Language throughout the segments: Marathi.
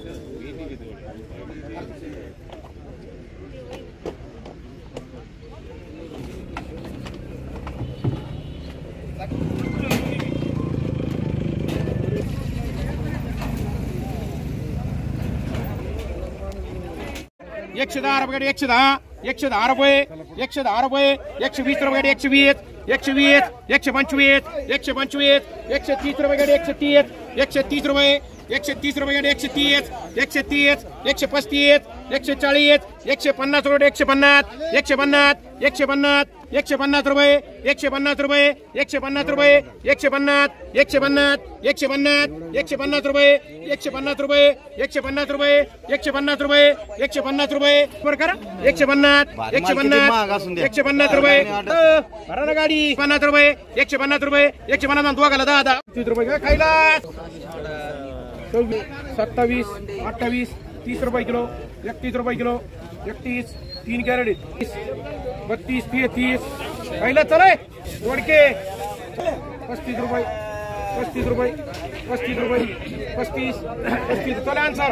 ₹110 ₹110 ₹110 ₹120 ₹120 120 125 125 130 ₹130 130 130 130 130 135 140 150 150 150 150 150 रुपये 150 रुपये 150 रुपये 150 150 150 150 रुपये 150 रुपये 150 रुपये 150 रुपये 150 रुपये वर करा 150 150 150 रुपये भरा ना गाडी 50 रुपये 150 रुपये 150 दोघाला 10 30 रुपये खायला 27 28 30 रुपये किलो 31 रुपये किलो 31 3 कॅरेट 32 33 पहिला चले दोडके 35 रुपये 35 रुपये 35 रुपये 35 35 चला आन्सर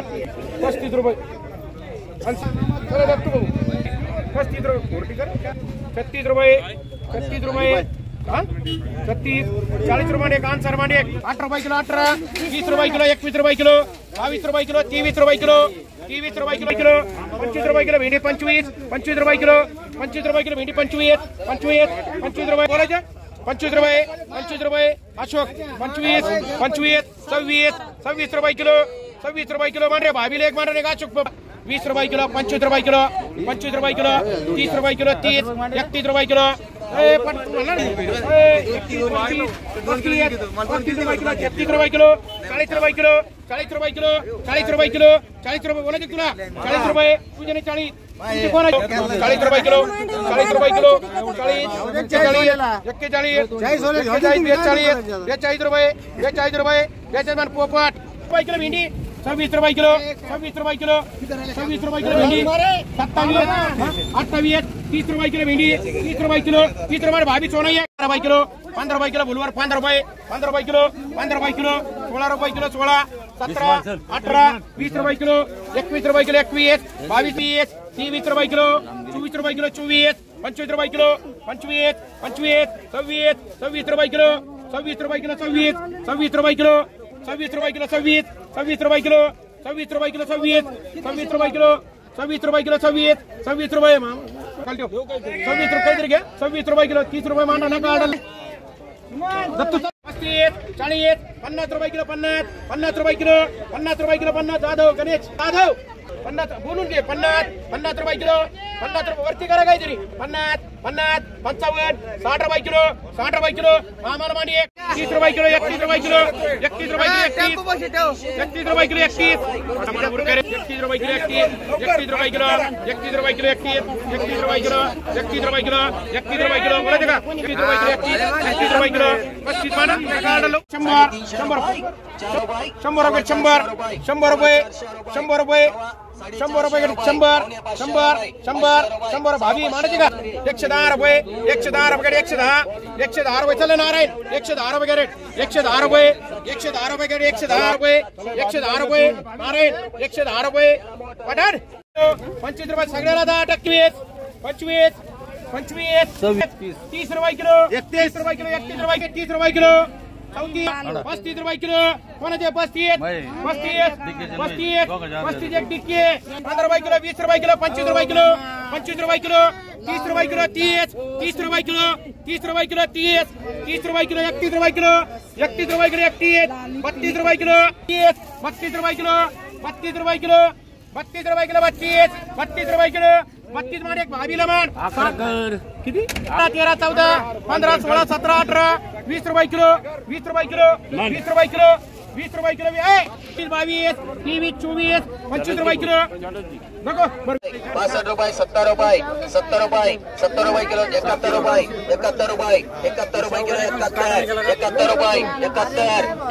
35 रुपये चला बघतो भाऊ 35 रुपये कोर्टी कर 36 रुपये 36 रुपये 36 40 रुपये एक आन्सर मांडे 8 रुपये किलो 18 20 रुपये किलो 21 रुपये किलो 22 रुपये किलो 23 रुपये किलो 23 रुपये किलो 25 रुपये किलो भेंडी 25 25 रुपये किलो 25 रुपये किलो भेंडी 25 25 रुपये बोलायचं 25 रुपये अशोक 25 25 26 26 रुपये किलो 26 रुपये किलो मान रे भाभी एक मान रे अशोक 20 रुपये किलो 25 रुपये किलो 25 रुपये किलो 30 रुपये किलो 30 31 रुपये किलो 31 रुपये किलो 40 रुपये किलो 40 रुपये किलो 40 रुपये किलो 40 रुपये बोलायचं तुला 40 रुपये तुझे 40 40 रुपये किलो 40 रुपये किलो 40 41 रुपये 40 रुपये याच्यात पोपट रुपये किलो भेंडी 26 रुपये किलो 26 रुपये किलो 26 रुपये किलो भेंडी 27 28 30 रुपये किलो भेंडी 30 रुपये किलो 30 रुपये भाभी सोना 15 रुपये किलो 15 रुपये किलो बुलवर 15 रुपये किलो 15 रुपये किलो 16 रुपये किलो 16 17 18 20 रुपये किलो 21 रुपये किलो 21 22 23 रुपये किलो 24 रुपये किलो 24 25 रुपये किलो 25 25 26 26 रुपये किलो 26 रुपये किलो 26 26 रुपये किलो 26 रुपये किलो 26 26 रुपये किलो 26 रुपये किलो 26 26 रुपये किलो 26 रुपये किलो 26 26 रुपये माम काल ठेव 26 रुपये तरी घ्या 26 रुपये किलो 30 रुपये मांडा ना काढा दत्तू 35 40 50 रुपये किलो 50 50 रुपये किलो 50 रुपये किलो 50 जाधव गणेश जाधव 50 बोलून घे 50 रुपये किलो 50 रुपये वरती करा काहीतरी 50 50 55 60 रुपये किलो 60 रुपये किलो आम्हाला मांडी 30 रुपये किलो 31 रुपये किलो 31 रुपये किलो 31 रुपये किलो 31 रुपये किलो 31 रुपये किलो 31 रुपये किलो 31 रुपये किलो 31 रुपये किलो 31 रुपये किलो बोलायचं का 31 रुपये किलो 31 रुपये किलो 35 माना काढलो 100 रुपये 100 रुपये 100 रुपये 100 रुपये 100 रुपये 100 भाभी मानायची का 110 रुपये 110 रुपये 110 रुपये चला नारायण 110 रुपये कॅरेट 110 रुपये 110 रुपये कॅरेट 110 रुपये 110 रुपये नारायण 110 रुपये पठाण 25 रुपये सगळ्याला 10% 25 25 30 रुपये किलो 31 रुपये किलो 31 रुपये 30 रुपये किलो 35 रुपये किलो कोणाचे 35 एक टिक्के 15 रुपये किलो 20 रुपये किलो 25 रुपये किलो 25 रुपये किलो 30 रुपये किलो 30 रुपये किलो 30 रुपये किलो 30 रुपये किलो 31 रुपये किलो 31 रुपये किलो 32 रुपये किलो 32 रुपये किलो 32 रुपये किलो 32 रुपये किलो 32 रुपये किलो 32 मान एक भाभीला मान किती 13 14 15 16 17 18 20 रुपये किलो 20 रुपये किलो 20 रुपये किलो 20 रुपये किलो 22 23 24 25 रुपये किलो नको 62 रुपये 70 रुपये 70 रुपये 70 रुपये किलो 71 रुपये 71 रुपये 71 रुपये किलो 71 रुपये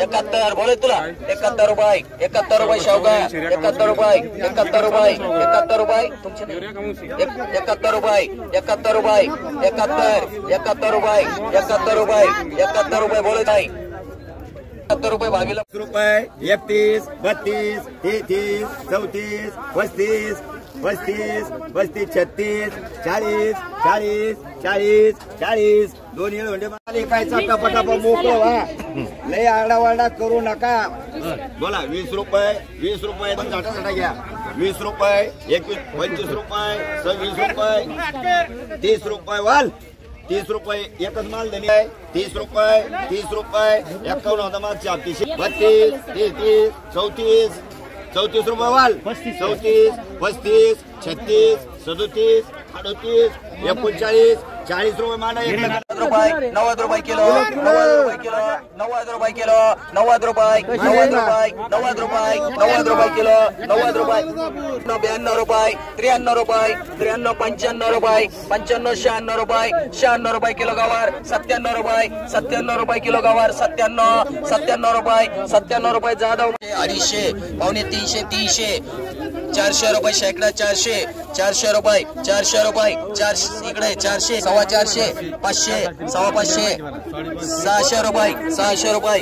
71 बोले तुला 71 रुपये 71 रुपये शावगा 71 रुपये 71 रुपये 71 रुपये तुमचे 71 रुपये 71 रुपये 71 रुपये 71 रुपये बोले नाही रुपये भागीला रुपये 31, 32, 33, 34, 35, 35, 35, 36, 40, 40, 40, 40. दोन्ही म्हणजे मालिकायचा टपाटपा मोकळं व्हा. लय आरडावारडा करू नका. बोला 20 रुपये, 20 रुपये पण साठा घ्या. 20 रुपये, 21, 25 रुपये, 26 रुपये, 30 रुपये वाल. 30 रुपये एकच माल दिली आहे. 30 रुपये, 30 रुपये 51 होता मागच्या 32, 33, 34, 34 रुपये वाल. 34, 35, 36, 37, 38, 39, 40 रुपये मांडा. 90 रुपये, 90 रुपये किलो, 90 रुपये किलो, 90 रुपये किलो, 90 रुपये, 90 रुपये, 90 रुपये, 90 रुपये किलो, 90 रुपये, 92 रुपये, 93 रुपये, 93, 95 रुपये, 95, 96 रुपये, 96 रुपये किलो गवार. 97 रुपये, 97 रुपये किलो गवार. 97, 97 रुपये, 97 रुपये जाधव. 250, पावणे 300, 300, 400 रुपये शेकडा. 400, 400 रुपये, 400 रुपये, 400 इकडे 400, 450, 500, 550, 600 रुपये, 600 रुपये.